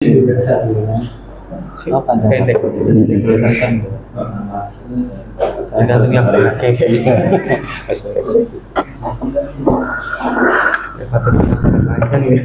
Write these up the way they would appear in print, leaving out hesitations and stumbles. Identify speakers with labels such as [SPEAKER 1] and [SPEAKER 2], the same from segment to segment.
[SPEAKER 1] Oh, panjang pendek. Tergantung yang pakai. Panjang ya.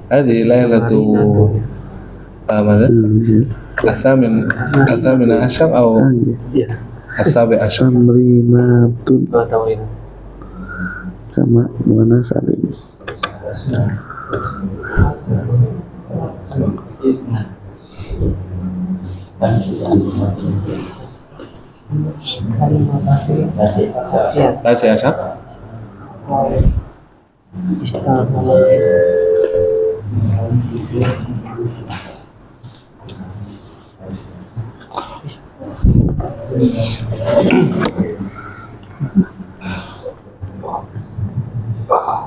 [SPEAKER 2] هذه ليلة ماذا؟ الثامن عشر أو السابع عشر.
[SPEAKER 3] Tamrinatun sama mana salim.
[SPEAKER 2] Tasya Asyar.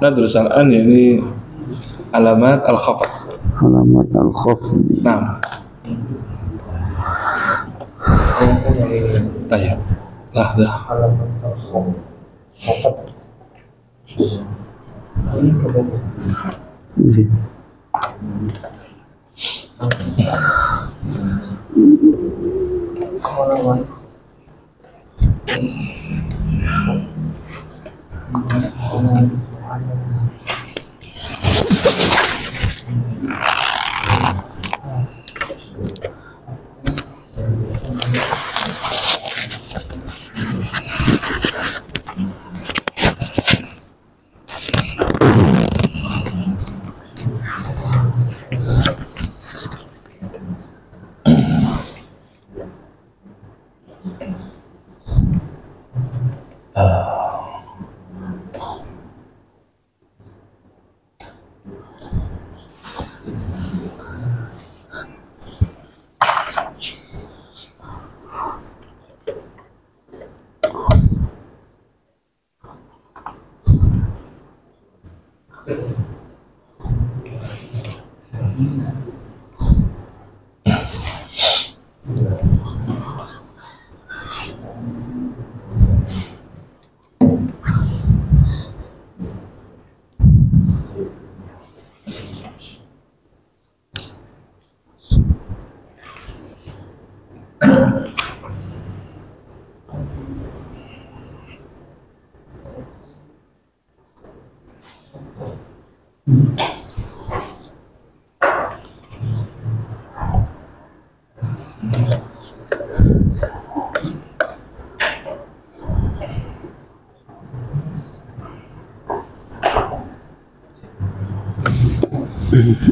[SPEAKER 2] ندرس الآن يعني علامات الخفض.
[SPEAKER 3] Alamat al-khafdi.
[SPEAKER 2] نعم. طيب لحظة.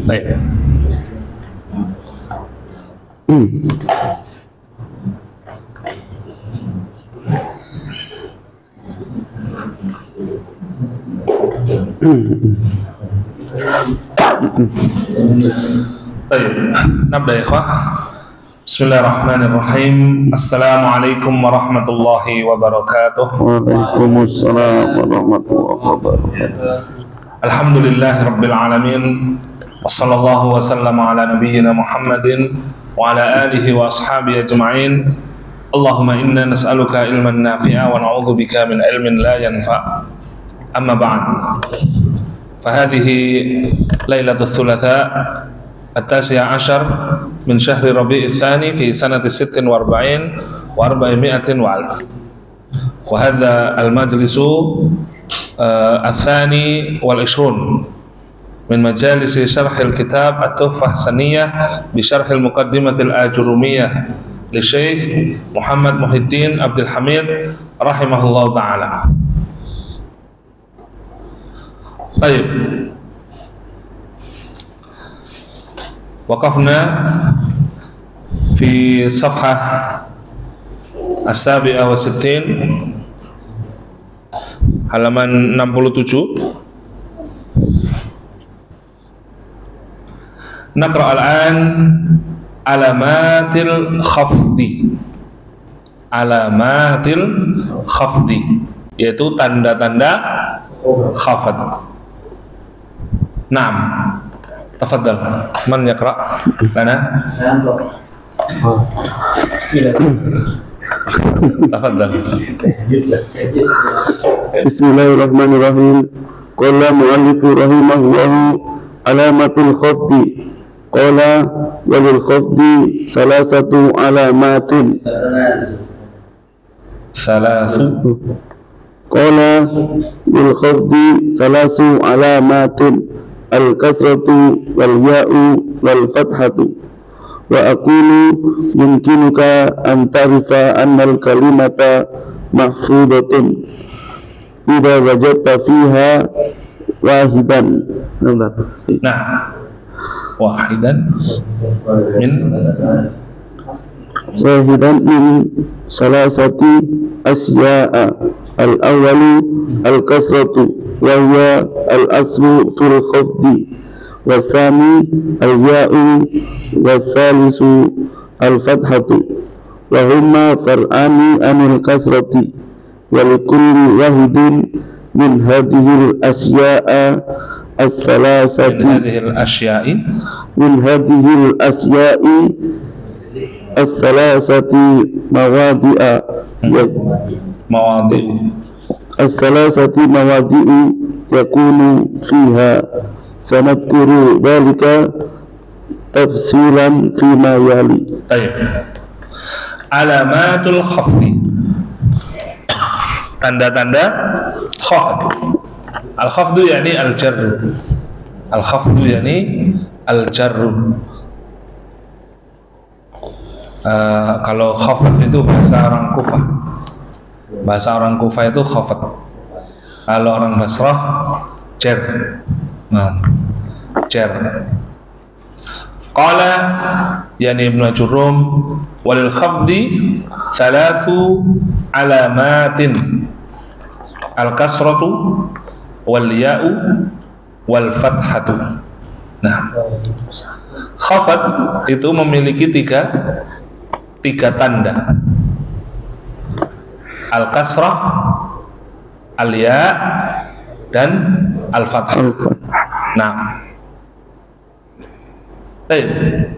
[SPEAKER 2] طيب. طيب نبدأ يا إخوة. بسم الله الرحمن الرحيم. السلام عليكم ورحمة الله وبركاته.
[SPEAKER 3] وعليكم السلام ورحمة الله وبركاته.
[SPEAKER 2] الحمد لله رب العالمين وصلى الله وسلم على نبينا محمد وعلى آله وأصحابه أجمعين. اللهم إنا نسألك علما نافعا ونعوذ بك من علم لا ينفع. أما بعد، فهذه ليلة الثلاثاء 19 من شهر ربيع الثاني في سنة 46 و400 وألف، وهذا المجلس الثاني والعشرون من مجالس شرح الكتاب التحفة السنية بشرح المقدمة الآجرومية للشيخ محمد محي الدين عبد الحميد رحمه الله تعالى. Baik. Waqafna fi safhah as-sabi'ah wa sittin, halaman 67. Naqra al-an alamatil khafdi. Alamatil khafdi, yaitu tanda-tanda khafad. Naam. Tafadhal. Man yaqra lana? Tafadhal.
[SPEAKER 3] Bismillahirrahmanirrahim. Qala mu'allifu rahimahullahu alamatul khafdi. Qala walil khafdi salasatu alamatin.
[SPEAKER 2] Salasu.
[SPEAKER 3] Qala lil khafdi salasu alamatin. Al-kasratu wal ya'u wal fathatu. Wa aqulu yumkinuka an ta'rifa anna al-kalimata mahfudatun idza wajadta fiha wahidan.
[SPEAKER 2] Nah, wahidan min salasati asya'a. Al-awwalu al-kasratu wa huwa al-aslu fil khafdi, wasani al-ya'u, wasalisu al-fathatu, wa huma far'ani anil kasrati, wa likulli wahidin min hadhihi al-asya'a as-salasati min hadhihi al-asya'i as-salasati mawadi'a as-salasati mawadi'u yakunu fiha. Sanadkuru dhalika tafsilan fima yali. Baik. Alamatul khafdi, tanda-tanda khafd. Al-khafdu yani al-jarru. Al-khafdu yani al-jarru. Kalau khafd itu bahasa orang Kufah. Bahasa orang Kufah itu khafd. Kalau orang Basrah jar. Nah, jar. Qala yani Ibnu Jurum walil khafdi thalathu alamatin. Al-kasratu wal ya'u wal fathatu. Nah, khafd itu memiliki tiga tanda. Al-kasrah, al-ya' dan al-fathah. Nah, baik.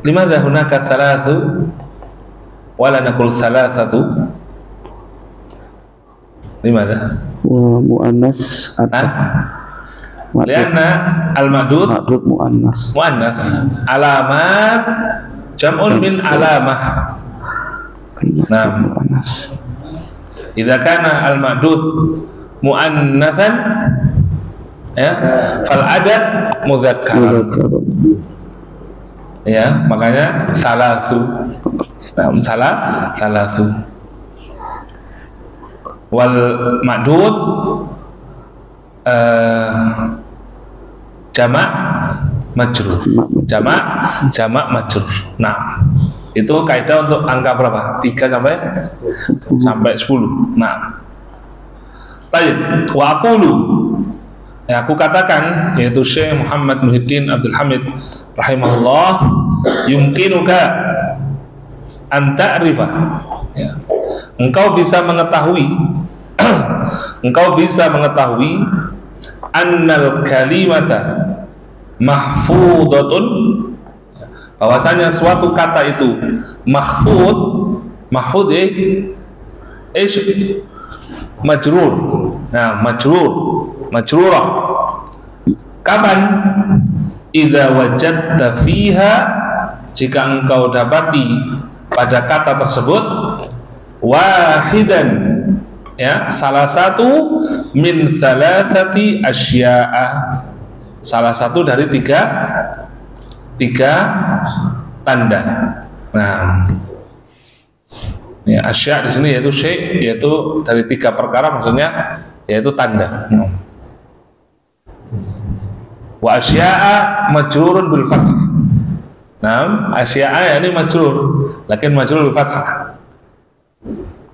[SPEAKER 2] Limadha hunaka thalathu wala naqul thalathatu? Limadha?
[SPEAKER 3] Wa muannas atau
[SPEAKER 2] lianna al-ma'dud
[SPEAKER 3] muannas.
[SPEAKER 2] Alamat jam'un min alamah. Nah,
[SPEAKER 3] Muannas.
[SPEAKER 2] idza kana al-ma'dud muannatsan ya fal adad mudzakkar. Ya, makanya salasu. Nah, salasu. Wal ma'dud jamak majrur. Jamak majrur. Nah, itu kaidah untuk angka berapa? 3 sampai 10. Nah, baik. Wa aqulu, ya, aku katakan, yaitu Syekh Muhammad Muhyiddin Abdul Hamid rahimahullah, yumkinuka an ta'rifa, ya, engkau bisa mengetahui annal kalimata mahfudatun, bahwasanya suatu kata itu mahfud majrur. Nah, majrurah. Kapan? Idza wajadta fiha, jika engkau dapati pada kata tersebut wahidan, ya, salah satu min thalathati asya'a, salah satu dari tiga tanda. Nah, ya, asya' di sini yaitu syai', yaitu dari 3 perkara, maksudnya yaitu tanda. Wa asya'a majrurun bil fath. Nah, asya'a yani majrur, lakin majrur bil fathah.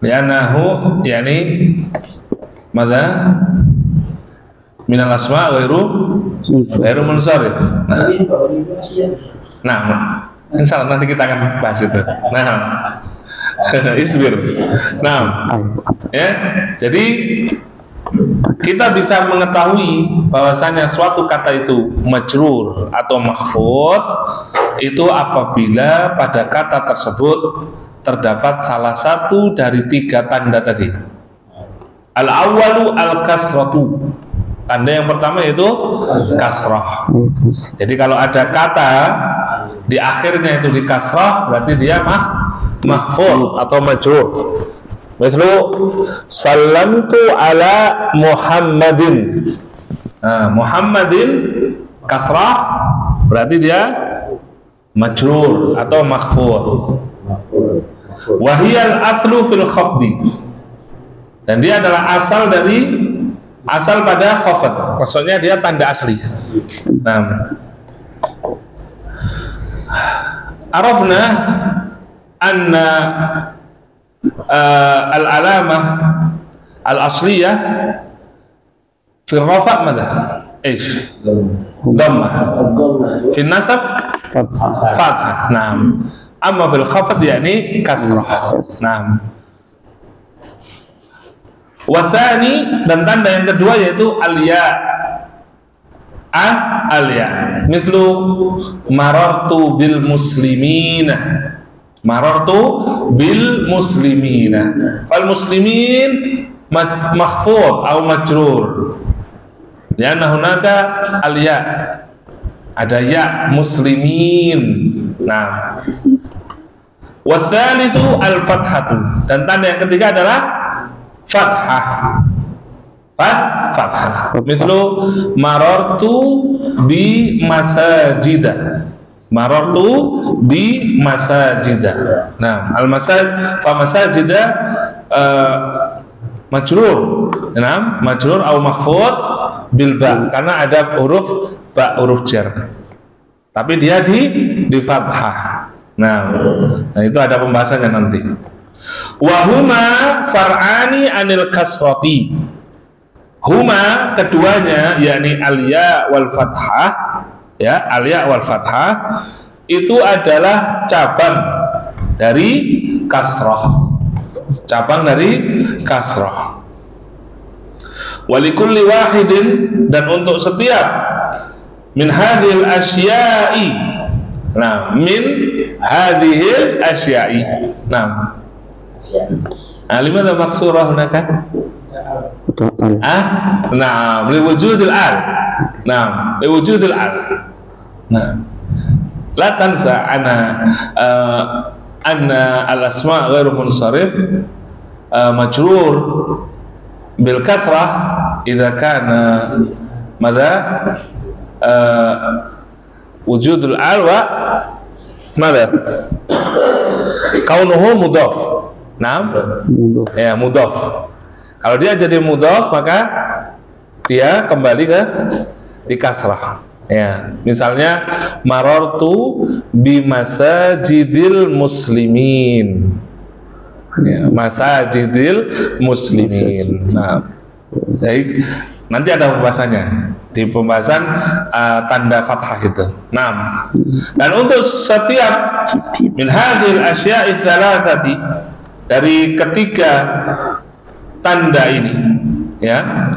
[SPEAKER 2] Li'annahu yani madza min al-asma' ghairu munsharif. Nah, insyaallah nanti kita akan bahas itu. Nah, isbir. Nah, ya. Jadi kita bisa mengetahui bahwasanya suatu kata itu majrur atau makhfud itu apabila pada kata tersebut terdapat salah satu dari 3 tanda tadi. Al-awwalu al-kasratu. Tanda yang pertama yaitu kasrah. Jadi kalau ada kata di akhirnya itu di kasrah, berarti dia mahfuz atau majrur. Misal sallamtu ala Muhammadin. Nah, Muhammadin kasrah berarti dia majrur atau mahfuz. Wahiyal aslu fil khafdi. Dan dia adalah asal pada khafd. Maksudnya dia tanda asli. Nah, arafna anna al-alamah al-asliyah fi rafa' madha? Ish? Dhammah. Fi nasab fathah. Naam. Amma fil khafd yani kasrah. Naam. Wathani, dan tanda yang kedua yaitu al-ya. Al-ya. Mislu marartu bil muslimina. Marartu bil muslimina. Fal muslimin makhfud atau majrur. Lianna hunaka al-ya. Ada ya muslimin. Nah. Wathalithu al-fathatu. Dan tanda yang ketiga adalah fathah. Fathah. Mislu marartu bi masajida. Marartu bi masajida. Nah, al-masajid fa masajida majrur. Nah, majrur atau mahfud bil ba, karena ada huruf ba, huruf jar. Tapi dia di fathah. Nah, itu ada pembahasannya nanti. Wahuma far'ani anil kasrati. Huma keduanya yakni al-ya wal fathah, ya, al-ya wal fathah itu adalah cabang dari kasrah. Cabang dari kasrah. Walikulli wahidin, dan untuk setiap min hadhil asya'i. Nah, min hadhil asya'i. Nah, limadha maksurah hunaka? Nah, liwujudil al. Nah, liwujudil al. Nah, la tansa anna al-asma' ghairu munsharif majrur bil kasrah idza kana madza wujudul al wa madza kaunuhu mudhaf. Naam, ya mudhaf. Kalau dia jadi mudhaf maka dia kembali ke di kasrah. Ya, misalnya marartu bi masajidil muslimin. Ya, masajidil muslimin. Nah, baik, nanti ada pembahasannya di pembahasan tanda fathah itu. Nah, dan untuk setiap min hadhil asya'i thalathati, dari ketiga tanda ini, ya,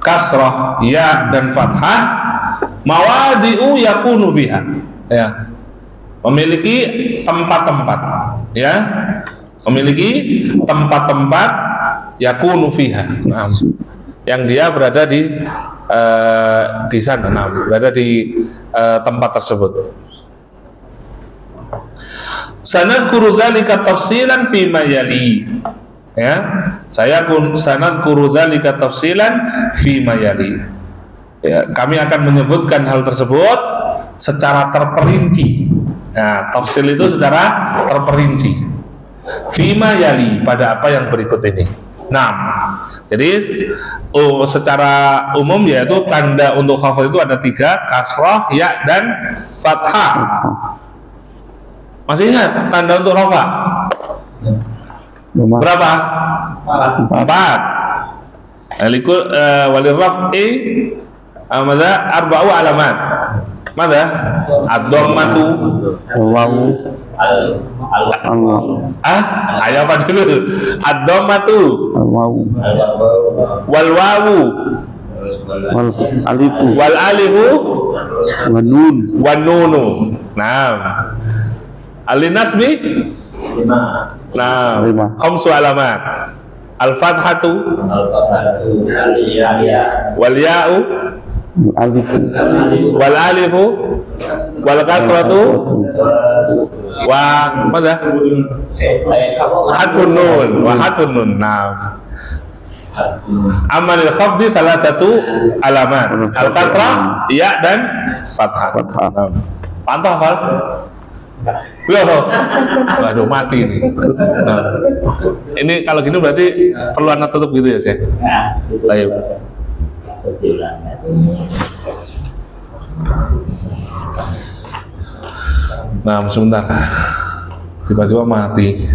[SPEAKER 2] kasrah, ya, dan fathah, mawadi'u yakunu fiha, ya, memiliki tempat-tempat, ya, memiliki tempat-tempat yakunu fiha, nah, yang dia berada di sana, nah, berada di tempat tersebut. Sanadkuru dzalika tafsilan fi ma yali, ya, sanadkuru dzalika tafsilan fi ma yali. Ya, kami akan menyebutkan hal tersebut secara terperinci. Nah, tafsil itu secara terperinci. Fima yali, pada apa yang berikut ini. Nah, Jadi secara umum yaitu tanda untuk khafat itu ada 3, kasrah, ya, dan fathah. Masih ingat tanda untuk rafa? Berapa? 4. Walil raf'i madza arba'u alamat. Madza? Ad-dhammatu ayo apa dulu? Ad-dhammatu wal wawu wal alifu wan nunu. Naam. Al-nasbi? Nah, khamsu alamat. Al-fathatu wal ya'u wal alifu wal kasratu wa madza? Hatfun nun wa hatfun nun. Nah, amal khafdi 3 alamat. Al-kasrah, ya, dan fathah. Pantau hafal? Loh, waduh mati nih. Nah, ini kalau gini berarti perlu anak tutup gitu ya, Syekh? Baik. Nah, sebentar. Tiba-tiba mati.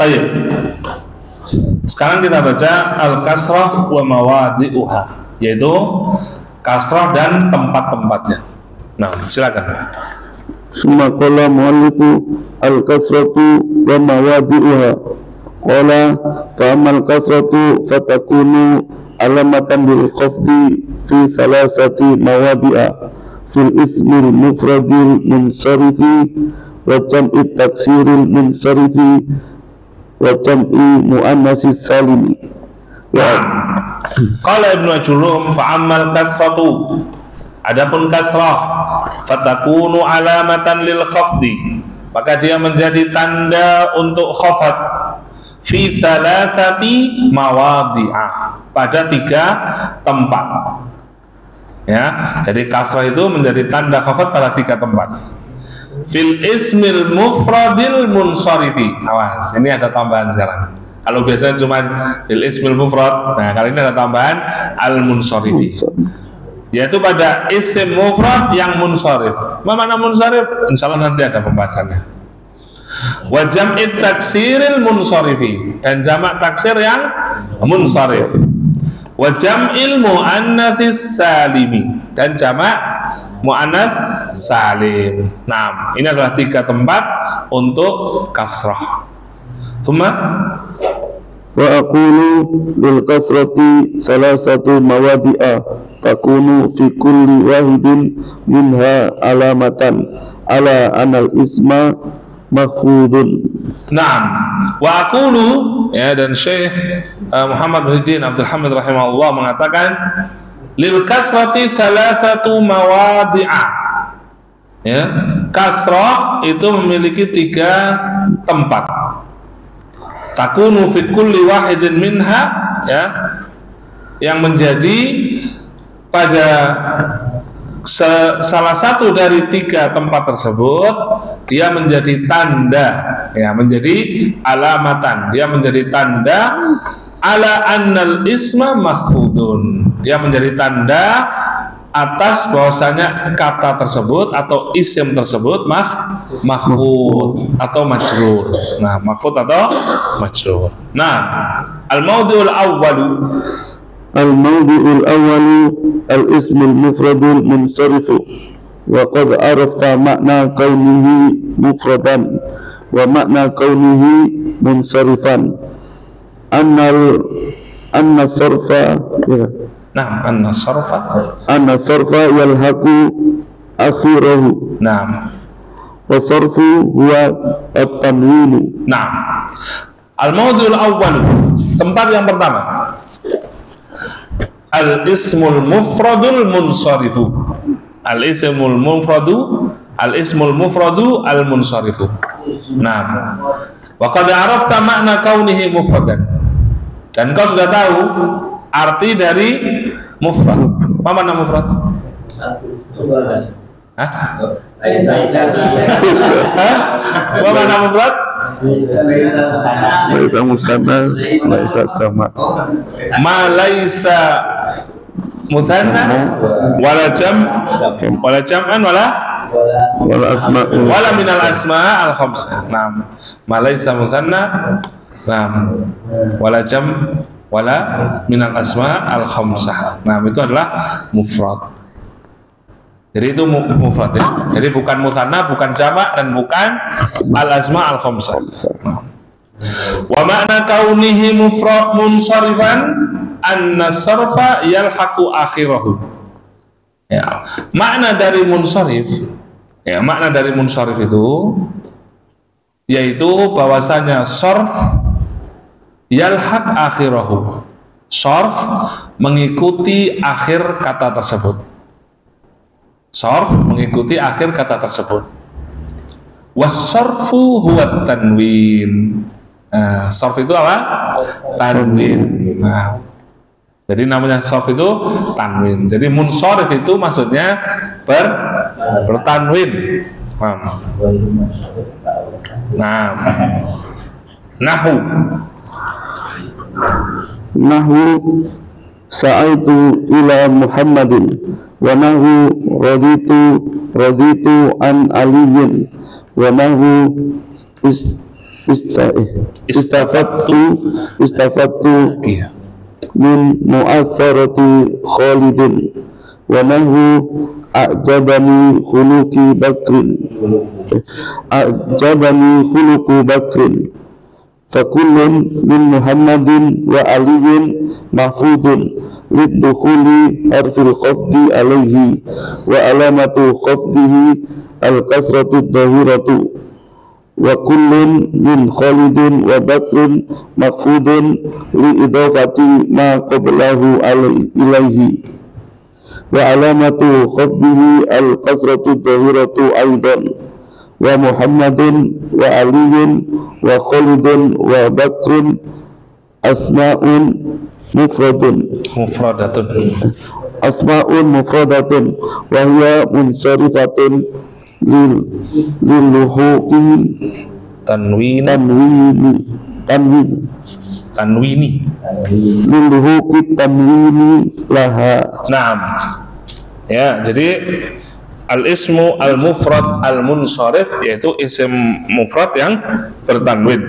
[SPEAKER 2] Baik. Sekarang kita baca al-kasrah wa mawadi'uha, yaitu kasrah dan tempat-tempatnya. Nah, silakan.
[SPEAKER 3] Summa qala muallifu al-kasratu wa mawadi'uha. Qala fa amal kasratu fatakunu alamatan bil khafdi fi salasati mawadi'a fil ismil mufradil munsarifi wa jam'i taksiril munsarifi wa jam'i muannasis salimi.
[SPEAKER 2] Qala Ibnu Ajurrum fa ammal kasratu, adapun kasrah, fatakunu alamatan lil khafdi, maka dia menjadi tanda untuk khafat fi thalathati mawadi'ah, pada 3 tempat. Ya, jadi kasrah itu menjadi tanda khafat pada 3 tempat. Fil ismil mufradil munsarifi. Awas, ini ada tambahan sekarang. Kalau biasanya cuma fil ismil mufrad, nah kali ini ada tambahan al munsarifi, yaitu pada isim mufrad yang munsarif. Mana munsarif? Insyaallah nanti ada pembahasannya. Wa jam'i taksiril munsarifi, dan jamak taksir yang munsarif. Wa jam'il muannatsis salimi, dan jamak muannats salim. Nah, ini adalah 3 tempat untuk kasrah. Tsumma
[SPEAKER 3] Wa aqulu lil kasrati salasatu mawadi'a takunu fi kulli wahidin minha alamatan ala anal isma mahfudun.
[SPEAKER 2] Naam. Wa aqulu, ya, dan Syekh Muhammad Muhyiddin Abdul Hamid rahimahullah mengatakan lil kasrati thalathatu mawadi'a. Ya, kasrah itu memiliki 3 tempat. Takunu fi kulli wahidin minha, ya, yang menjadi pada salah satu dari 3 tempat tersebut dia menjadi tanda, ya, menjadi alamatan, dia menjadi tanda ala annal isma mahfudun, dia menjadi tanda atas bahwasanya kata tersebut atau isim tersebut mahfud atau majrur. Nah, mahfud atau majrur. Nah, al-mawdi'ul awwalu,
[SPEAKER 3] al-mawdi'ul awwalu al-ismul mufradul munsarifu wa qad arafta makna kaunihi mufradan wa makna kaunihi munsarifan. Anna sarfa, ya.
[SPEAKER 2] Nah, anna sarfa yalhaqu akhirahu.
[SPEAKER 3] Nah, wa sarfu huwa at-tanwinu.
[SPEAKER 2] Nah, Al-mawdi'ul awwal, tempat yang pertama. Al-ismul mufradul munsarifu. Al-ismul mufradu al-munsarifu. Nah, wa qad arafta makna kaunihi mufradan. Dan kau sudah tahu arti dari mufrad. Apa makna mufrad? Hah? Apa makna mufrad?
[SPEAKER 3] Laisa musanna, laisa jama'.
[SPEAKER 2] Ma laisa muthanna wala jam'an wala
[SPEAKER 3] Wal asma'u
[SPEAKER 2] minal asma' al khamsah. Naam. Ma laisa muthanna, naam, wala jam' wala minal asma' al khamsah. Nah, itu adalah mufrad. Jadi itu mufrad ya. Jadi bukan mutsanna, bukan jamak, dan bukan al asma al khamsah. Wa makna kaunihi mufrad munsharifan anna sarfa yalhaqu akhirahu. Ya, makna dari munsharif, ya, makna dari munsharif itu yaitu bahwasanya sarf yalhaq akhirahu. Sarf mengikuti akhir kata tersebut. Sarf mengikuti akhir kata tersebut. Was-sarfu huwa tanwin. Nah, sarf itu apa? Tanwin. Nah, jadi namanya sarf itu tanwin. Jadi munsharif itu maksudnya bertanwin. Nah, nahwu.
[SPEAKER 3] nahwu sa'aitu ila Muhammadin wa nahwu raditu an aliyin wa nahwu istafattu min mu'assarati Khalidin wa nahwu a'jabani khuluqu Bakrin fakullun min Muhammadin wa aliyin mahfudun lidukhuli harfil khafdi alaihi wa alamatu khafdihi al-kasratu dhahiratu wa kullun min Khalidin wa Bakrin mahfudun li idafati ma qablahu ilaihi wa alamatu khafdihi al-kasratu dhahiratu aidan wa Muhammadun wa Aliyin wa Khalidun wa Bakrun asma'un mufradatun wa hiya munsarifatun lil luhuqi tanwini laha.
[SPEAKER 2] Naam. Ya, jadi al-ismu al-mufrad al-munsharif yaitu isim mufrad yang bertanwin.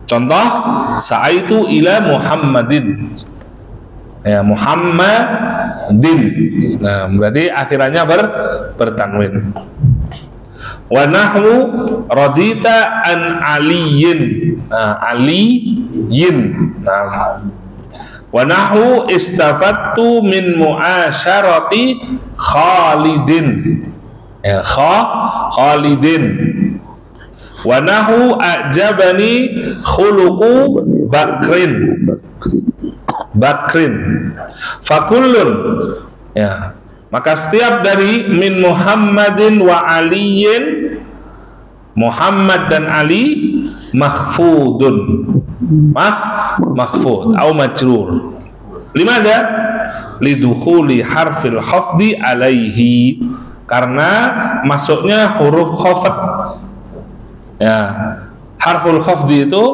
[SPEAKER 2] Contoh, sa'aitu ila Muhammadin. Ya, Muhammadin. Nah, berarti akhirannya bertanwin. Wa nahwu radita an aliyin. Nah, aliyin. Nah, wa nahwu istafattu min mu'asyarati Khalidin. Ya, Khalidin. Wa nahwu a'jabani khuluqu Bakrin. Fakullun. Ya, maka setiap dari min Muhammadin wa Aliyin, Muhammad dan Ali, mahfudun. Mahfud atau majrur. Limada? Lidukhuli harfil khafdi alaihi, karena masuknya huruf khafat. Ya, harful khafdi itu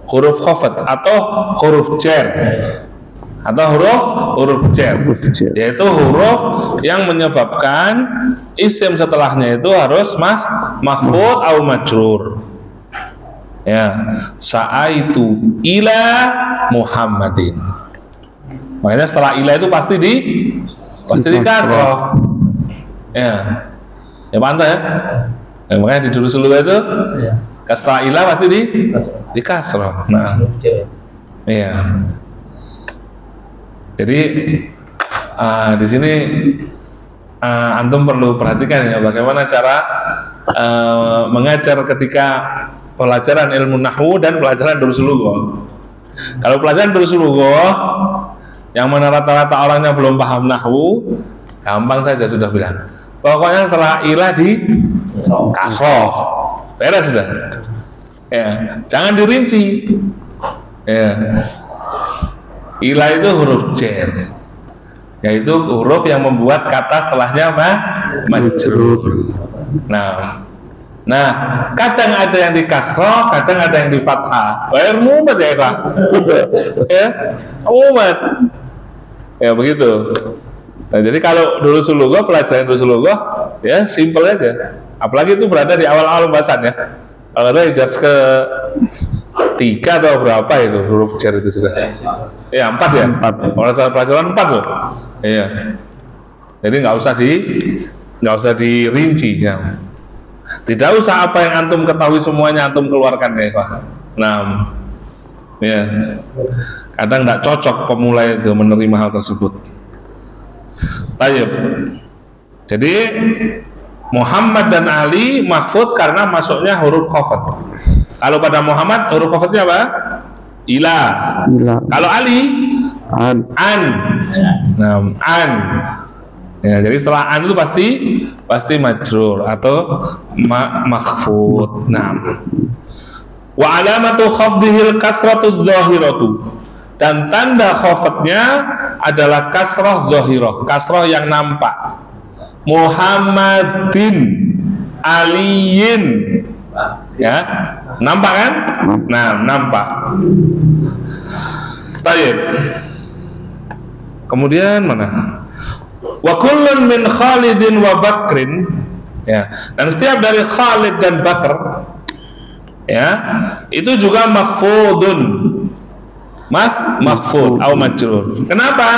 [SPEAKER 2] huruf khafat atau huruf jar. Atau huruf jar, yaitu huruf yang menyebabkan isim setelahnya itu harus mahfud atau majrur. Ya, sa'aitu ila Muhammadin. Makanya setelah ila itu pasti di kasroh. Ya, ya pantas ya. Ya, makanya di durus dulu itu setelah ila pasti di kasroh. Nah, iya. Jadi di sini antum perlu perhatikan ya bagaimana cara mengajar ketika pelajaran ilmu nahwu dan pelajaran durusul lughah. Kalau pelajaran durusul lughah yang mana rata-rata orangnya belum paham nahwu, gampang saja sudah bilang. Pokoknya setelah ilah di kasroh, beres sudah. Ya, jangan dirinci. Ya. Ilah itu huruf jar, yaitu huruf yang membuat kata setelahnya majrur. Nah, kadang ada yang di kasroh, kadang ada yang di fathah. Mumet ya Pak? Ya, mumet. Ya begitu. Nah, jadi kalau durusul lughah, pelajaran durusul lughah, ya simple aja. Apalagi itu berada di awal-awal pembahasan ya. Kalau ada dars ke 3 atau berapa itu huruf jar itu sudah? Ya 4 ya. 4. Pelajaran 4 loh. Iya. Jadi nggak usah dirinci ya. Tidak usah apa yang antum ketahui semuanya antum keluarkan ya Pak. Nah, ya. Kadang nggak cocok pemula itu menerima hal tersebut. Tayyib. Jadi Muhammad dan Ali mahfud karena masuknya huruf khafat. Kalau pada Muhammad huruf khafatnya apa? Ila. Kalau Ali an. Nah, an. Ya, jadi setelah an itu pasti majrur atau makhfud. Nah. Wa alamatu khafdihil kasratu dzahiratu. Dan tanda khafatnya adalah kasrah dzahirah, kasrah yang nampak. Muhammadin, Aliyin, ya, nampak kan? Nah, nampak. Baik. Kemudian mana? Wa kullun min Khalidin wa Bakrin, ya. Dan setiap dari Khalid dan Bakr, ya, itu juga makhfudun. Makhfud atau majrur. Kenapa?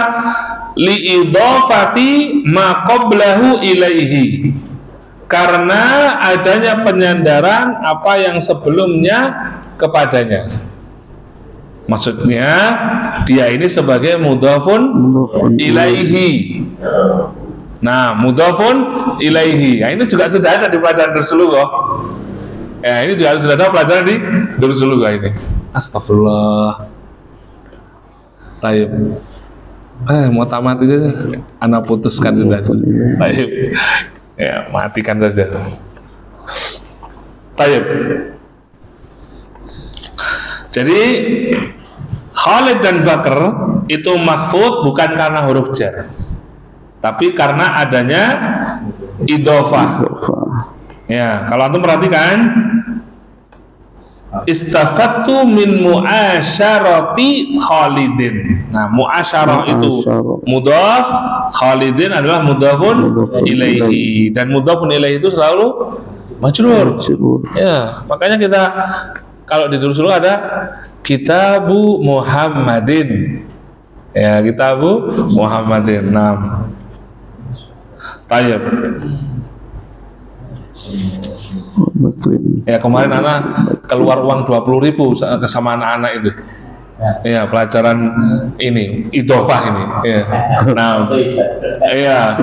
[SPEAKER 2] Liidhafati ma qablahu ilaihi. Karena adanya penyandaran apa yang sebelumnya kepadanya. Maksudnya dia ini sebagai mudhafun ilaihi. Nah, mudhafun ilaihi. Nah, ini juga sudah ada di pelajaran durusul lughah. Ya, ini juga sudah ada pelajaran di durusul lughah ini. Astagfirullah. Taib. Mau tamat aja, anak putuskan sudah. Taib. Ya, matikan saja. Taib. Jadi Khalid dan Bakr itu mahfud bukan karena huruf jar, tapi karena adanya idhofah. Ya, kalau antum perhatikan, istafattu min mu'asyarati Khalidin. Nah, mu'asyarah itu mudhaf, Khalidin adalah mudhafun ilaihi, dan mudhafun ilaihi itu selalu majrur. Ya, makanya kita kalau di durusul ada Kitabu Muhammadin. Ya, Kitabu Muhammadin. Nah, tayyib. Ya, kemarin anak keluar uang 20.000 sama anak-anak itu. Iya, pelajaran ini idhofah ini. Iya. Nah, iya.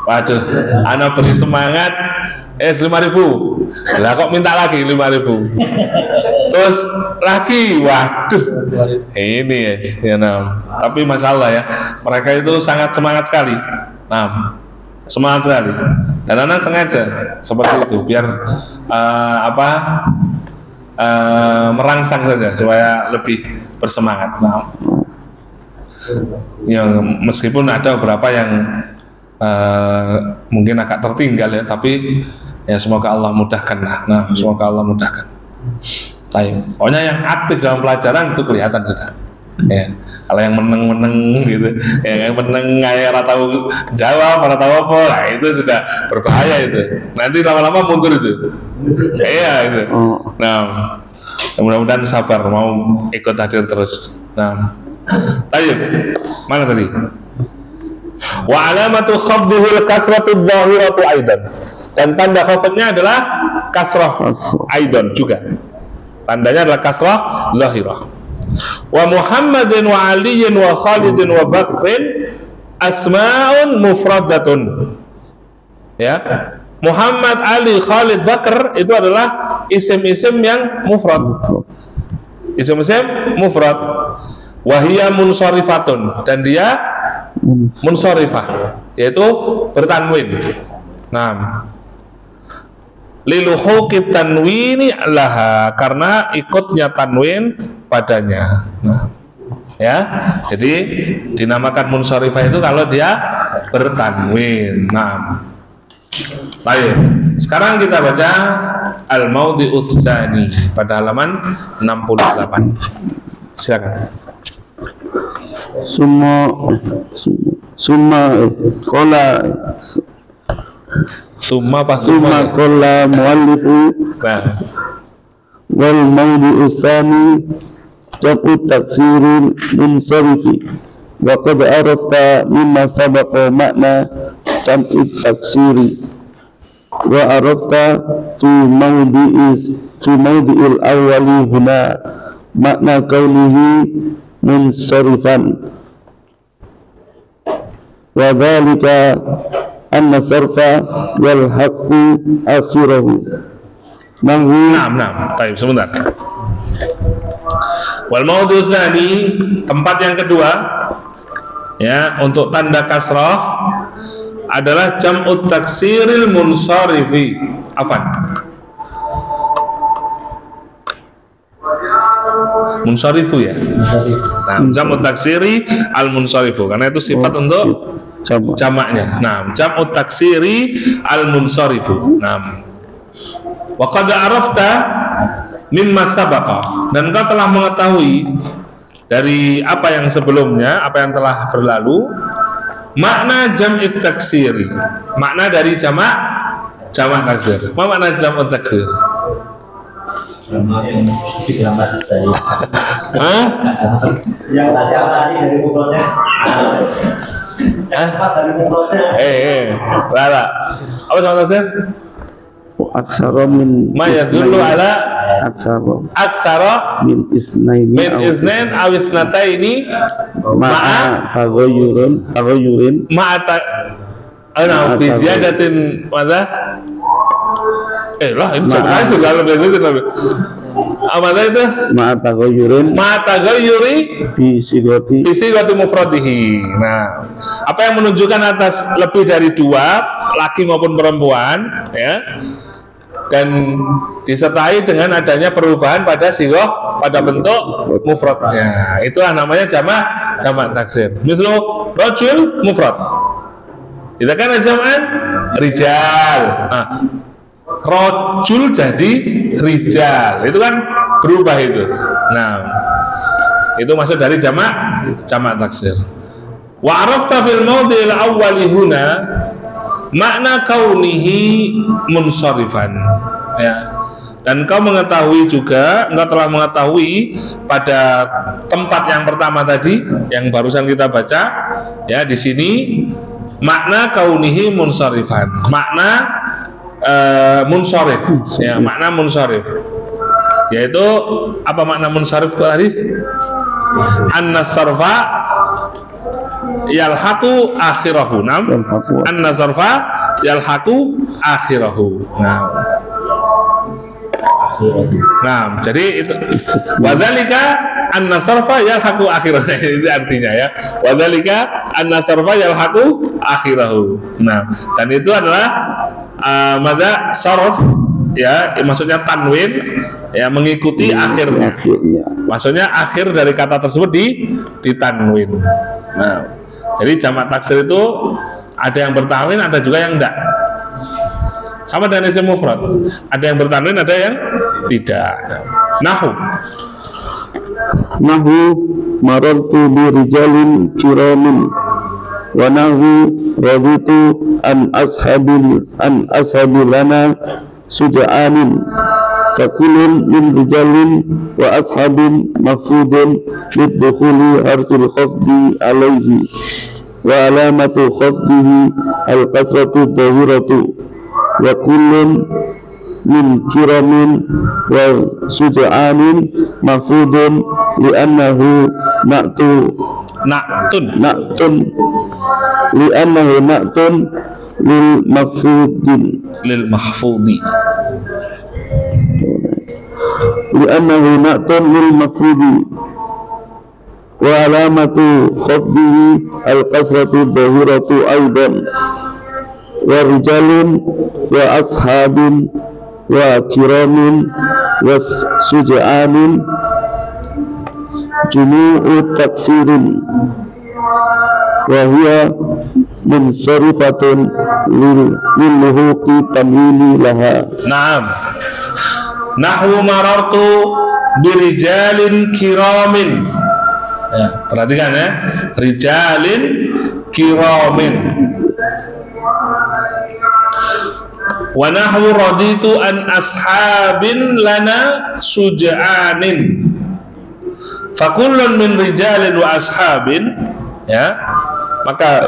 [SPEAKER 2] Waduh, anak beri semangat 5.000. Lah kok minta lagi 5.000. Terus lagi, waduh. Ini ya, nah. Tapi masalah ya, mereka itu sangat semangat sekali. Nah, semangat sekali. Dan anak sengaja seperti itu biar merangsang saja supaya lebih bersemangat. Nah, ya, meskipun ada beberapa yang mungkin agak tertinggal ya, tapi ya semoga Allah mudahkan lah. Nah, semoga Allah mudahkan. Pokoknya yang aktif dalam pelajaran itu kelihatan sudah. Ya, kalau yang meneng gitu, yang meneng kayak rata tahu jawab, rata tahu apa, nah itu sudah berbahaya itu. Nanti lama-lama mundur itu. Iya itu. Nah, mudah-mudahan sabar mau ikut hadir terus. Nah, tayyib. Mana tadi? Wa alamatu khafdihil kasratu dzahiratu aidan. Dan tanda khafdnya adalah kasrah aidan juga. Tandanya adalah kasrah zahirah. Wa Muhammadin wa Aliyin wa Khalidin wa Bakrin asma'un mufradatun. Ya, Muhammad, Ali, Khalid, Bakr itu adalah isim-isim yang mufrad. Isim-isim mufrad. Wahia munsorifatun, dan dia munsorifah, yaitu bertanwin. Nah, liluhuqit tanwini laha, karena ikutnya tanwin padanya. Nah, ya, jadi dinamakan munsorifah itu kalau dia bertanwin. Nah, baik. Sekarang kita baca al-maudhi'udz tsani pada halaman 68. Silakan.
[SPEAKER 3] Summa qala muallifu
[SPEAKER 2] Nah,
[SPEAKER 3] wal mawdi'us tsani jam'u taksiril munsarifi wa qad arafta mimma sabaqa makna jam'u taksiri wa arafta fi mawdi'il awwali huna makna kaunihi munsarifan wa dhalika anna sarfa wal haqqu akhirahu.
[SPEAKER 2] Baik, sebentar. Wal maudhi'udz tsani, tempat yang kedua ya untuk tanda kasrah adalah jam'ut taksiril munsarifi. Munsarifu ya. Nah, jam'ut taksiri al munsarifu, karena itu sifat untuk jamaknya. Nah, jam'ut taksiri al munsarifu. Nah, wa qad arafta mimma sabaqa, dan kau telah mengetahui dari apa yang sebelumnya, apa yang telah berlalu, makna jam'it taksiri, makna dari jamak taksir. Apa makna jam'ut taksir?
[SPEAKER 4] Yang diselamat dari
[SPEAKER 1] yang tadi dari mufradnya. Pas dari mufradnya.
[SPEAKER 2] Lala. Apa sama tasir?
[SPEAKER 3] Aksara min
[SPEAKER 2] Ma yadullu ala aksara
[SPEAKER 3] min isnain
[SPEAKER 2] aw isnataini ma'a
[SPEAKER 3] taghayyurin
[SPEAKER 2] fi ziyadatin madza? Lah ini coba kasih kalau biasa itu apa itu?
[SPEAKER 3] Ma'a taghayyuri fi
[SPEAKER 2] sigati mufradihi. Nah, apa yang menunjukkan atas lebih dari dua, laki maupun perempuan, ya, dan disertai dengan adanya perubahan pada sighah, pada bentuk mufradnya. Itulah namanya jamak taksir. Misal rajul mufrad. Kita kan jam'an rijal. Nah, rajul jadi rijal. Itu kan berubah itu. Nah, itu maksud dari jamak taksir. Wa arafta fil mawdi'il awwali huna makna kaunihi munsharifan, ya. Dan kau mengetahui juga, engkau telah mengetahui pada tempat yang pertama tadi yang barusan kita baca, ya, di sini makna kaunihi munsharifan, makna munsharif, ya, makna munsharif, yaitu apa makna munsharif tadi? An-nasarfa yalhaqu akhirahu. An-nasarfa yalhaqu akhirahu. Nah, jadi itu wadzalika an-nasarfa yalhaqu akhirahu. Itu artinya, ya. Wadzalika an-nasarfa yalhaqu akhirahu. Nah, dan itu adalah madza sarf, ya, maksudnya tanwin, ya, mengikuti akhirnya. Maksudnya akhir dari kata tersebut ditanwin. Nah, jadi jamak taksir itu ada yang bertanwin, ada juga yang enggak. Sama dengan isim mufrad, ada yang bertanwin, ada yang tidak. Nahu
[SPEAKER 3] marartu bi rijalin kiramin wa nahu raditu an ashabi lana suja'anin fakulun min rijalin wa ashabin mafudun liddukhuli harfil khafdi alaihi wa alamatu khafdihi al-kasratu dahiratu wa kullun min kiramin wa suja'anin mafudun li'annahu na'tun li'annahu na'tun lil mahfudi. li'annahu na'tun lil maf'uli wa alamatu khafdihi al-kasratu dhahiratu aidan wa rijalin wa ashabin wa kiramin wa suja'anin jumu'u taksirin wa hiya munsarifatun lil luhuqi tamwili laha.
[SPEAKER 2] Naam. Nahwu marartu birijalin kiramin. Ya, perhatikan ya. Rijalin kiramin. Wa nahwu raditu an ashabin lana suja'anin. Fakullun min rijalin wa ashabin, ya, maka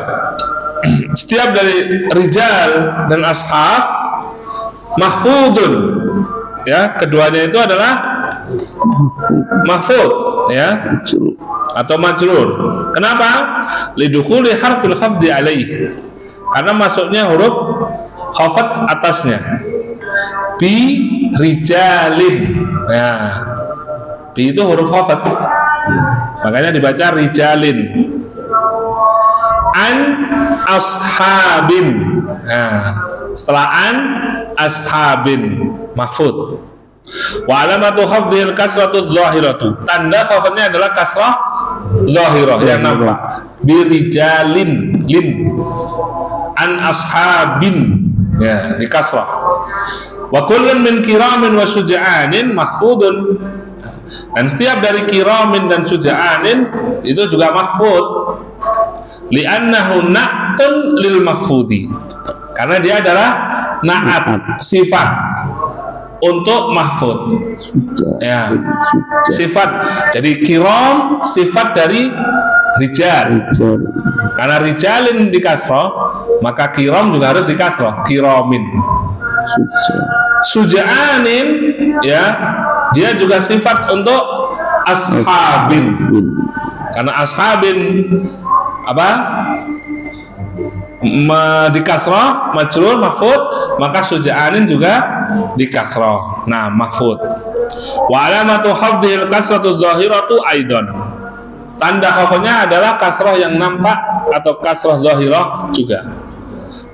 [SPEAKER 2] setiap dari rijal dan ashab mahfudun, ya, keduanya itu adalah mahfud, ya, atau majrur. Kenapa? Lidukhuli harfil khafdi alaih, karena masuknya huruf khafat atasnya. Bi rijalin, ya, bi itu huruf khafat, makanya dibaca rijalin. An ashabin, nah, setelah an ashabin mahfud. Wa alamatu khafdil kasratu dhahiratu, tanda khafatnya adalah kasrah dhahirah yang nampak. Birijalin, lin. An ashabin, ya, di kasrah. Wa kullun min kiramin wa suja'anin mahfudun, dan setiap dari kiramin dan suja'anin itu juga mahfud. Li'annahu na'tun lil mahfudi, karena dia adalah na'at, sifat untuk mahfud, ya, sifat. Jadi kiram sifat dari rijal, karena rijalin di kasrah, maka kiram juga harus di kasrah, kiramin. Suja'anin, ya, dia juga sifat untuk ashabin, karena ashabin apa? Di kasrah, majrur, mahfud, maka suja'anin juga di kasrah, nah, mahfud. Wa alamatu khafdil kasratu dhahiratu aidan, tanda khafnya adalah kasrah yang nampak atau kasrah dhahirah juga.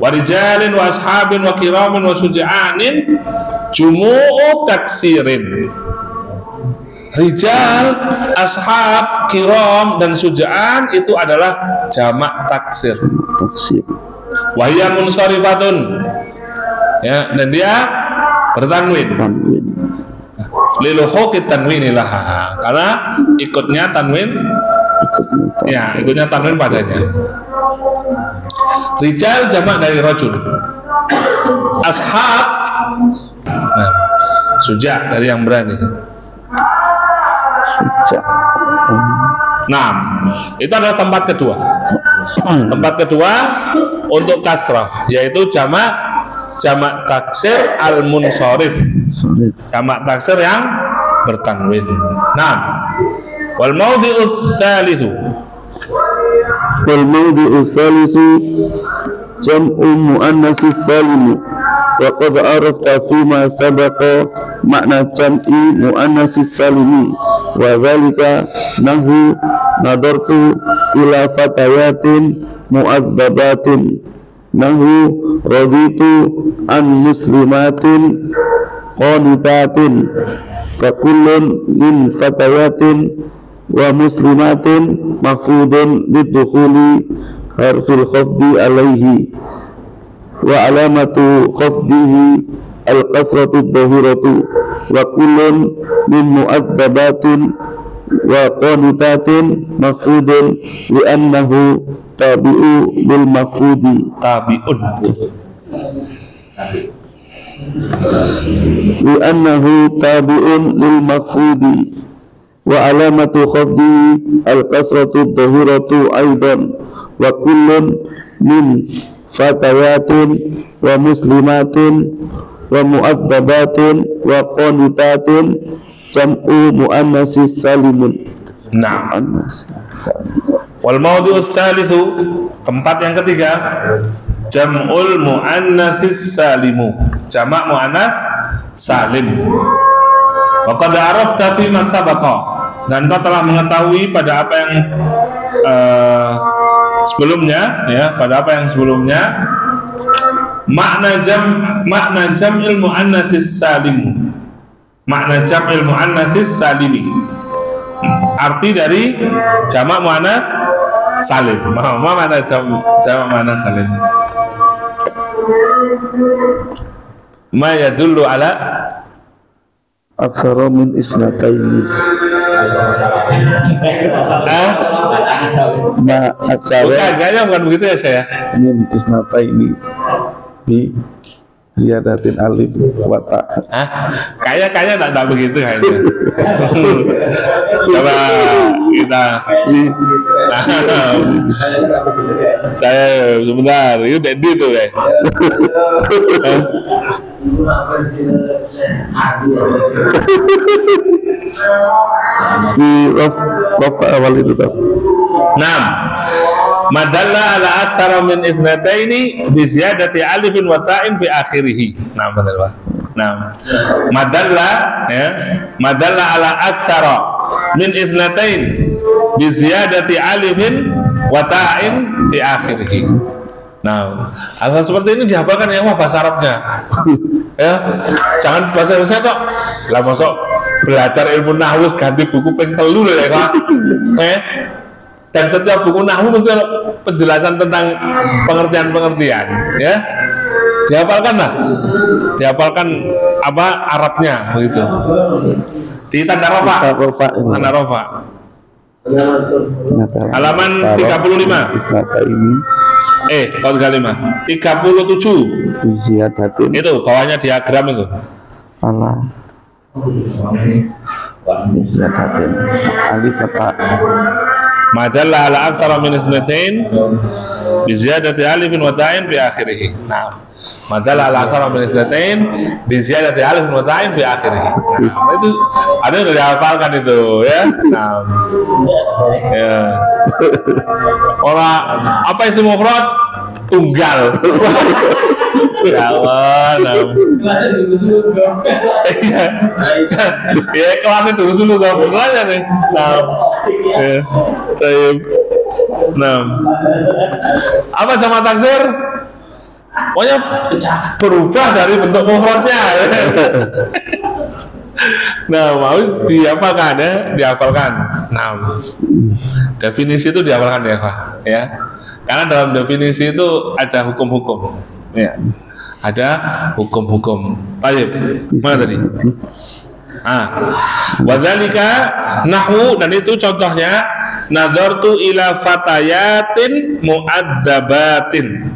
[SPEAKER 2] Wa rijalin wa ashabin wa kiramin wa suja'anin jumu'u taksirin. Rijal, ashab, kiram, dan suja'an itu adalah jamak taksir. Wahya munsarifatun, ya, dan dia bertanwin. Liluhuqit tanwinilah, karena ikutnya tanwin, ya, ikutnya tanwin padanya. Rijal jamak dari rajul. Ashab, nah, suja dari yang berani. Nah, itu adalah tempat kedua. Tempat kedua untuk kasrah, yaitu jamak taksir al-munsharif, jamak taksir yang bertanwin. Nah, wal mawdi'us salisu, jam'u muannatsis salim. Wa qad arafta fima sabaqa makna jam'i muannatsis salimi, wa dzalika nahu nadartu ila fatayatin mu'adzabatin, nahu raditu an muslimatin qanitatin, fakullun min fatayatin wa muslimatin mahfudun lidukhuli harfil khafdi alaihi, wa alamatu khafdihi al-kasratu dhahiratu, wa kullun min mu'adzabatin wa qanitatin mahfudun li'annahu tabi'u bil mahfudi. Tabi'un,
[SPEAKER 3] li'annahu tabi'un lil mahfudi, wa alamatu khafdihi al-kasratu dhahiratu aidan, wa kullun min fatayatin wa muslimatin wa mu'adzabatin wa qanitatin jam'u muannatsis salimun.
[SPEAKER 2] Nah, wal mawdi'us salisu, tempat yang ketiga, jam'ul muannatsis salimu, jamak muannats salim. Wa qad arafta fi ma sabaqa, dan kau telah mengetahui pada apa yang sebelumnya, ya, pada apa yang sebelumnya, makna jam'il muannatsis salim, makna jam'il muannatsis salimi, arti dari jamak muannats salim. Mana jamak muannats salim? Ma yadullu ala
[SPEAKER 3] aksara min isnataini. Ma aksara
[SPEAKER 2] kayaknya bukan begitu ya saya.
[SPEAKER 3] min isnataini bi ziyadatin alif wa ta.
[SPEAKER 2] Kayaknya enggak begitu kayaknya. Coba kita saya sebentar, itu Dedi tuh ya.
[SPEAKER 3] Di rafa awal itu kan.
[SPEAKER 2] Nah, madalla ala aktsara min ithnataini bi ziyadati alifin wa ta'in fi akhirih. Nah, benar Pak. Nah, madalla, ya, madalla ala aktsara min itsnatain bi ziyadati alifin wa ta'in fi akhirih. Nah, hal seperti ini dihafalkan ya, bahasa Arabnya. Ya, jangan bahasa Indonesia kok. Lah masuk belajar ilmu nahwu ganti buku ping 3 lho ya, Pak. Dan setiap buku nahwu mesti ada penjelasan tentang pengertian-pengertian, ya. Dihafalkan lah. Dihafalkan apa Arabnya begitu. Di tanda rofa. Tanda rofa. Halaman 35.
[SPEAKER 3] Ini
[SPEAKER 2] tahun 35. 37.
[SPEAKER 3] ziyadatin
[SPEAKER 2] Itu bawahnya diagram itu.
[SPEAKER 3] ala ziyadatin alif wa ta.
[SPEAKER 2] Madalla ala aktsara min itsnatain bi ziyadati alifin wa ta'in fi akhirih. Nah, madalla ala aktsara min itsnatain bi ziyadati alifin wa ta'in fi akhirih. Nah, itu ada yang dihafalkan itu, ya. Nah, ya. Orang apa isim mufrad? Tunggal. Ya Allah, ya kelasnya dulu gak berlanya nih. Nah, apa jamak taksir? Pokoknya berubah dari bentuk mufradnya. Nah, mau dihafalkan ya, dihafalkan. Nah, definisi itu dihafalkan ya, Pak. Ya, karena dalam definisi itu ada hukum-hukum. Ya, ada hukum-hukum. Baik, mana tadi? Wadzalika nahwu, dan itu contohnya nazartu ila fatayatin muaddabatin.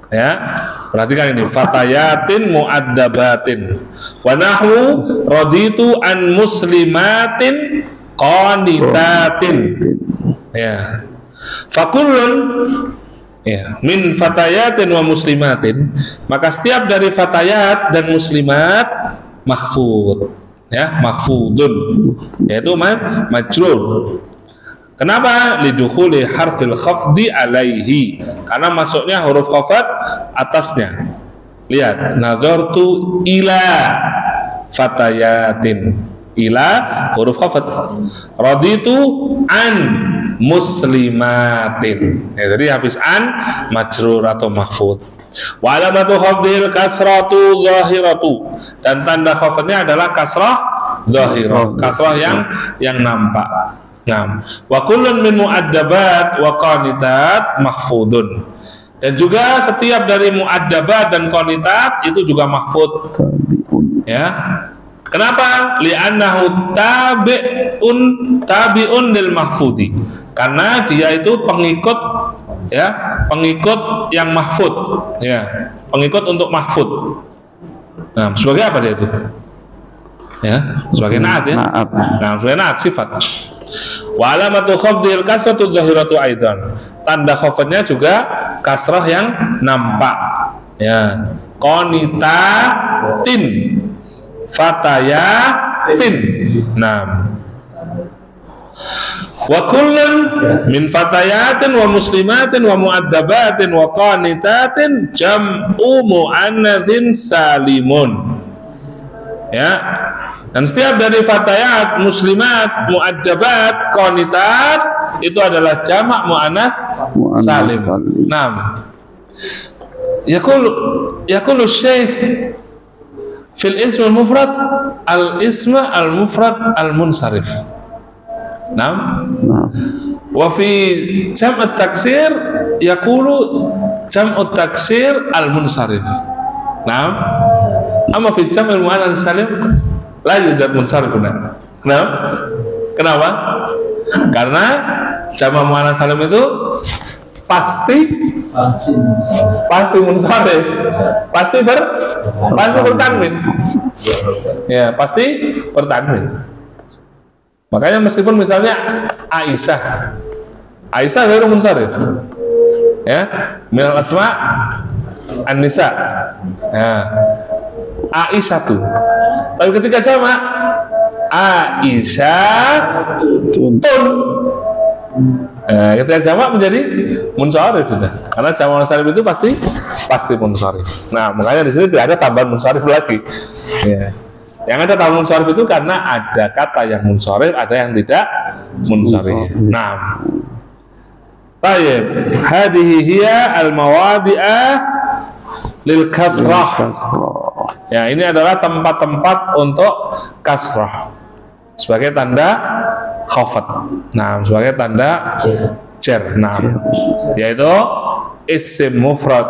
[SPEAKER 2] Ya, perhatikan ini, fatayatin muaddabatin. Wa nahwu raditu an muslimatin qanitatin. Ya, fakullun, ya, min fatayatin wa muslimatin, maka setiap dari fatayat dan muslimat mahfud, ya, mahfudun, yaitu majrur. Kenapa? Lidukhuli harfil khafdi alaihi, karena masuknya huruf khafat atasnya. Lihat, nazartu ila fatayatin, ila huruf khafat, raditu an muslimatin, ya, jadi habis an majrur atau mahfud. Wa alamatu khafdil kasratu zahiratu, dan tanda khafadnya adalah kasrah zahirah, kasrah yang nampak. Nah, wa kullun min muaddabat wa qanitat mahfudun, dan juga setiap dari muaddabat dan qanitat itu juga mahfud. Ya, kenapa? Li'annahu tabi'un lil mahfudi, karena dia itu pengikut, ya, pengikut yang mahfud, ya, pengikut untuk mahfud. Nah, sebagai apa dia itu? Ya, sebagai naat, ya. Nah, sebagai naat sifat. Wa alamatu khafdil kasratu zahiratu aidan, tanda khafadnya juga kasrah yang nampak. Ya, qanitatin, fatayatin. Nah, wa kullun min fatayatin wa muslimatin wa muaddabatin wa qanitatin jam'u muannatsin salimun. Ya, Dan setiap dari fatayat, muslimat, muaddabat, qanitat itu adalah jamak muannats salim. Naam. Yaqulu Syekh fil ism al-mufrad al-ism al-mufrad al-munsharif. Naam. Wa fi jam' at-taksir yaqulu jam' at-taksir al-munsharif. Naam. Amma fi jam' al-muannats salim la yujad munsharif. Kenapa? Karena jamak muannats salim itu pasti munsharif, pasti bertanwin. Ya, pasti bertanwin. Makanya meskipun misalnya Aisyah baru munsharif. Ya, minal asma an-nisa. Ya. Aisyah tuh. Tapi ketika jamak Aisyah tun. Ketika jamak menjadi munsharif sudah. Karena jamak munsharif itu pasti munsharif. Nah, makanya di sini tidak ada tambahan munsharif lagi. Ya. Yang ada tambahan munsharif itu karena ada kata yang munsharif, ada yang tidak munsharif. Nah, tayyib, hadhihi hiya al-mawadi'ah lil kasrah. Ya, ini adalah tempat-tempat untuk kasrah sebagai tanda khafat. Nah, sebagai tanda jar. Nah, yaitu isim mufrad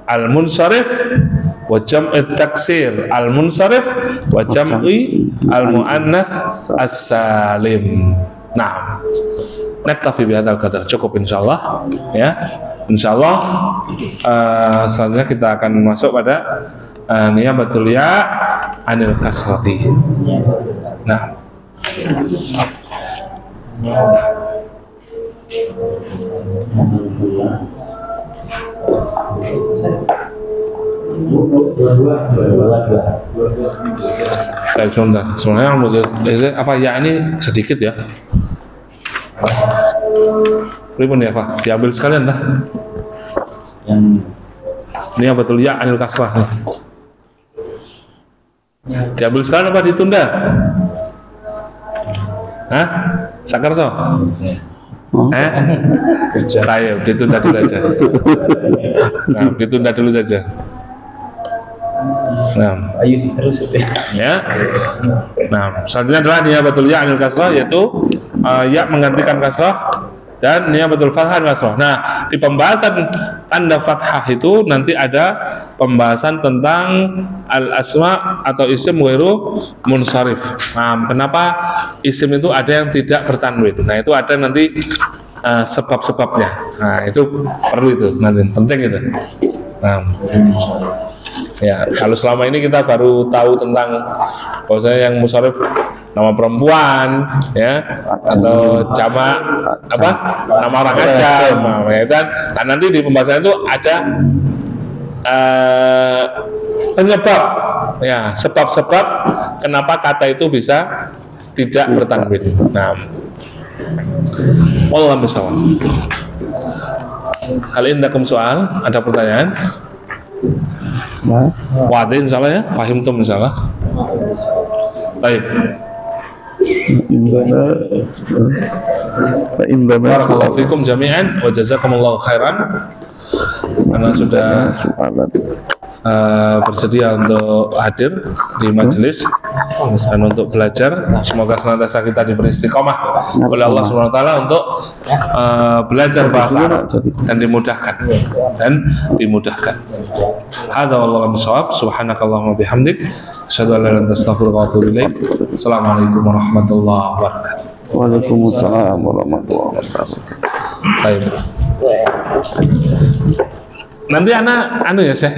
[SPEAKER 2] al-munsharif wa jam'i taksir al-munsharif wa jam'i al-muannats as-salim. Nah, naktafi bihadzal qadar, cukup insyaallah ya. Insyaallah selanjutnya kita akan masuk pada niyabatul ya anil kasrati. Nah, sebenarnya apa ya ini sedikit ya. Pripun ya Pak? Diambil sekalian dah. Ini betul ya anil kasrah nih. Diambil sekalian apa ditunda? Hah? Sakarso? Ayo, ditunda dulu aja. Nah, ditunda dulu saja. Nah,
[SPEAKER 1] ayo terus itu.
[SPEAKER 2] Ya. Nah, selanjutnya adalah niyabatul ya anil kasrah, yaitu ya menggantikan kasrah dan niyabatul fathah kasrah. Nah, di pembahasan tanda fathah itu nanti ada pembahasan tentang al-asma atau isim ghairu munsharif. Nah, kenapa isim itu ada yang tidak bertanwin? Nah, itu ada nanti sebab-sebabnya. Nah, itu perlu itu nanti, penting itu. Nah, ya, kalau selama ini kita baru tahu tentang bahwasanya yang munsharif nama perempuan, ya, atau jamak apa, nama orang aja, dan nanti di pembahasan itu ada penyebab, ya, sebab-sebab kenapa kata itu bisa tidak bertanwin. Nah, wallahu a'lam. Kali ini soal, ada pertanyaan? Wadah insyaallah ya, fahim tuh insyaallah. Baik. Barakallahu fikum jami'an wa jazakumullahu khairan. Karena sudah bersedia untuk hadir di majelis dan untuk belajar. Semoga senantiasa kita diberi istiqomah oleh Allah Subhanahu wa taala untuk belajar bahasa Arab dan dimudahkan. Hadza wallahu a'lam. Subhanakallahumma bihamdik asyhadu an la ilaha illa anta astaghfiruka wa atubu ilaik. Assalamualaikum warahmatullahi wabarakatuh.
[SPEAKER 3] Waalaikumsalam warahmatullahi wabarakatuh.
[SPEAKER 2] Baik. Nanti anak ya Syekh.